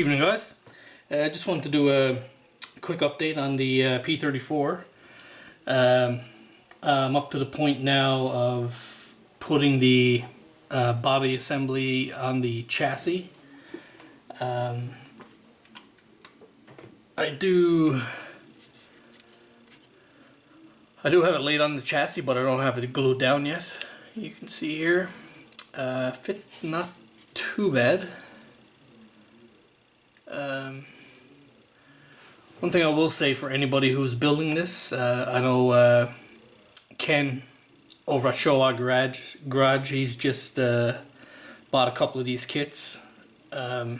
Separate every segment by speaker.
Speaker 1: Evening, guys. I just wanted to do a quick update on the P34. I'm up to the point now of putting the body assembly on the chassis. I do have it laid on the chassis, but I don't have it glued down yet. You can see here, fit not too bad. One thing I will say for anybody who's building this, I know Ken over at Showa Garage, he's just bought a couple of these kits, so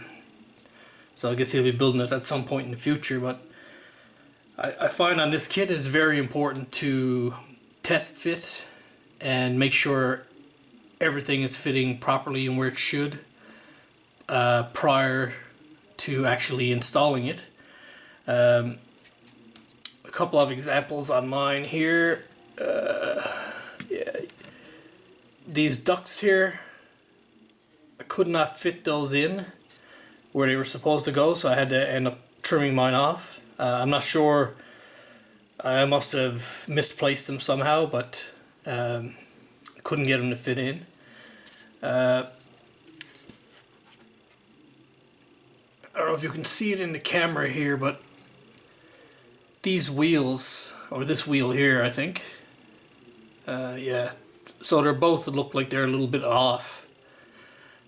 Speaker 1: I guess he'll be building it at some point in the future. But I find on this kit it's very important to test fit and make sure everything is fitting properly and where it should prior to actually installing it. A couple of examples on mine here. Yeah, these ducts here, I could not fit those in where they were supposed to go, so I had to end up trimming mine off. I'm not sure, I must have misplaced them somehow, but couldn't get them to fit in. I don't know if you can see it in the camera here, but these wheels, or this wheel here, I think, yeah, so they're both look like they're a little bit off.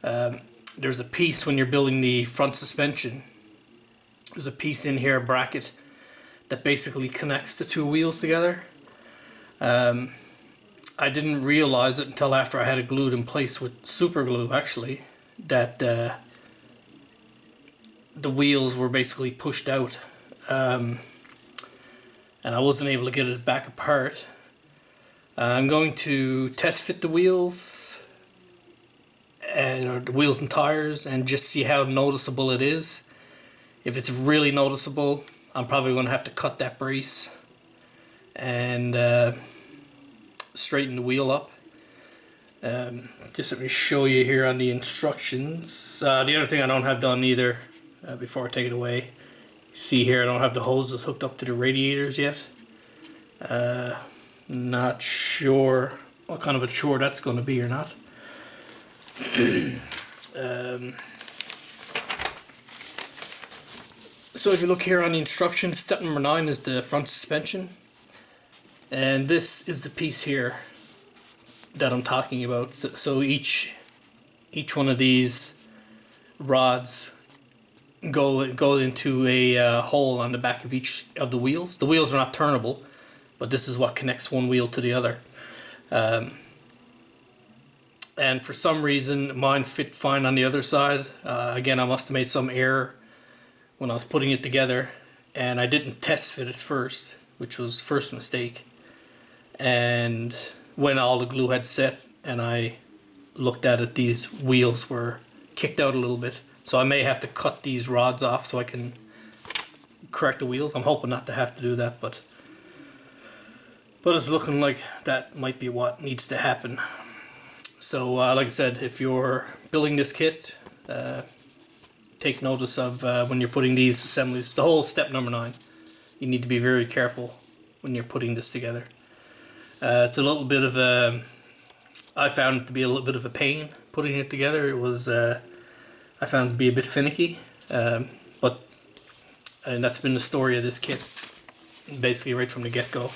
Speaker 1: There's a piece when you're building the front suspension, there's a piece in here, a bracket, that basically connects the two wheels together. I didn't realize it until after I had it glued in place with super glue, actually, that the wheels were basically pushed out, and I wasn't able to get it back apart. I'm going to test fit the wheels or the wheels and tires and just see how noticeable it is. If it's really noticeable, I'm probably going to have to cut that brace and straighten the wheel up. Just let me show you here on the instructions. The other thing I don't have done either, before I take it away, see here I don't have the hoses hooked up to the radiators yet. Not sure what kind of a chore that's going to be or not. So if you look here on the instructions, step number 9 is the front suspension, and this is the piece here that I'm talking about. So each one of these rods go into a hole on the back of each of the wheels. The wheels are not turnable, but this is what connects one wheel to the other. And for some reason mine fit fine on the other side. Again, I must have made some error when I was putting it together, and I didn't test fit it first, which was the first mistake. And when all the glue had set and I looked at it, these wheels were kicked out a little bit. So I may have to cut these rods off so I can correct the wheels. I'm hoping not to have to do that, but it's looking like that might be what needs to happen. So like I said, if you're building this kit, take notice of when you're putting these assemblies, the whole step number 9. You need to be very careful when you're putting this together. It's a little bit of a, I found it to be a little bit of a pain putting it together. It was, I found it to be a bit finicky, and that's been the story of this kit, basically right from the get-go.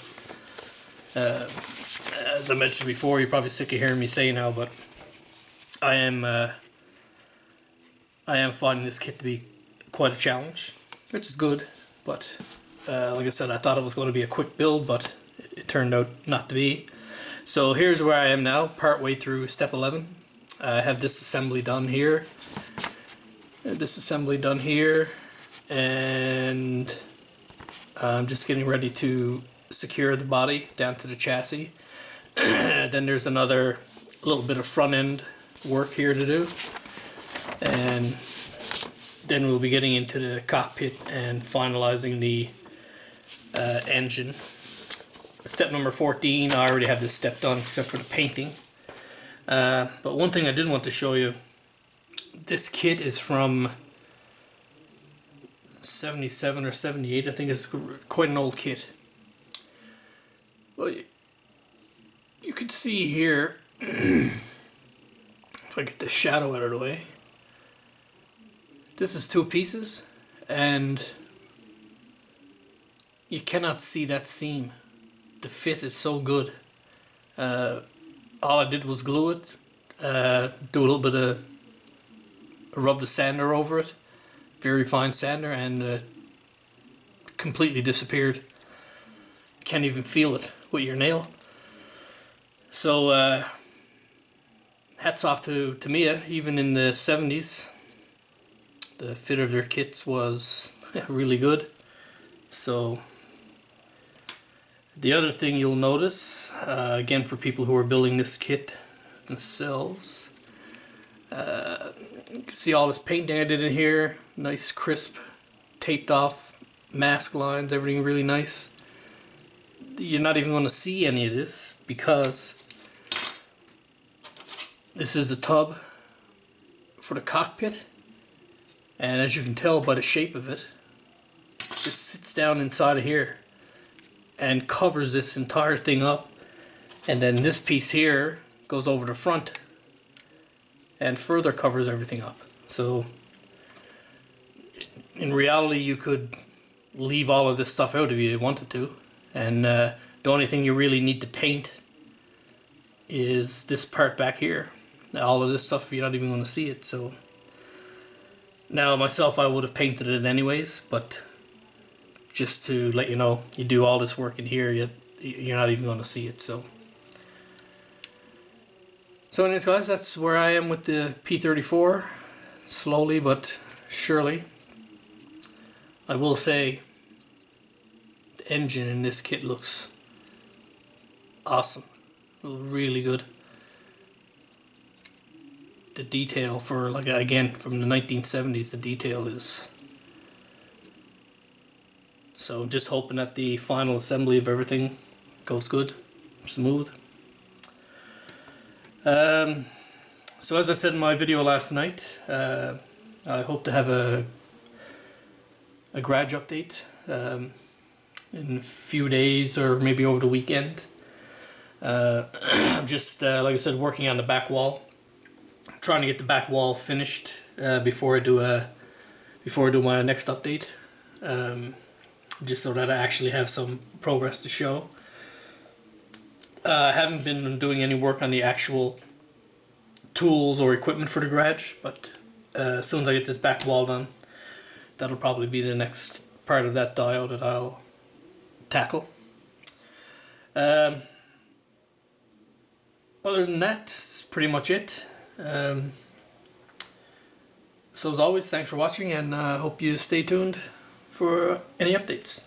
Speaker 1: As I mentioned before, you're probably sick of hearing me say now, but I am finding this kit to be quite a challenge, which is good. But like I said, I thought it was going to be a quick build, but it turned out not to be. So here's where I am now, part way through step 11. I have this assembly done here, and I'm just getting ready to secure the body down to the chassis. Then there's another little bit of front end work here to do, and then we'll be getting into the cockpit and finalizing the engine. Step number 14, I already have this step done except for the painting. But one thing I did want to show you, this kit is from 77 or 78. I think it's quite an old kit. Well, you can see here, if I get the shadow out of the way, this is 2 pieces, and you cannot see that seam. The fit is so good. All I did was glue it, do a little bit of rub the sander over it, very fine sander, and completely disappeared. You can't even feel it with your nail. So hats off to Tamiya. Even in the 70s, the fit of their kits was really good. So the other thing you'll notice, again for people who are building this kit themselves, you can see all this painting I did in here. Nice crisp, taped off mask lines, everything really nice. You're not even going to see any of this because this is the tub for the cockpit, and as you can tell by the shape of it, this sits down inside of here and covers this entire thing up, and then this piece here goes over the front and further covers everything up. So in reality you could leave all of this stuff out if you wanted to, and the only thing you really need to paint is this part back here. All of this stuff you're not even going to see it. So now myself, I would have painted it anyways, but just to let you know, you do all this work in here, you're not even going to see it. So anyways guys, that's where I am with the P34, slowly but surely. I will say the engine in this kit looks awesome, really good. The detail for, like, again, from the 1970s, the detail is... So just hoping that the final assembly of everything goes good, smooth. So as I said in my video last night, I hope to have a garage update in a few days or maybe over the weekend. I'm just, like I said, working on the back wall. Trying to get the back wall finished before I do my next update, just so that I actually have some progress to show. I haven't been doing any work on the actual tools or equipment for the garage, but as soon as I get this back wall done, that'll probably be the next part of that dial that I'll tackle. Other than that, that's pretty much it. So as always, thanks for watching, and hope you stay tuned for any updates.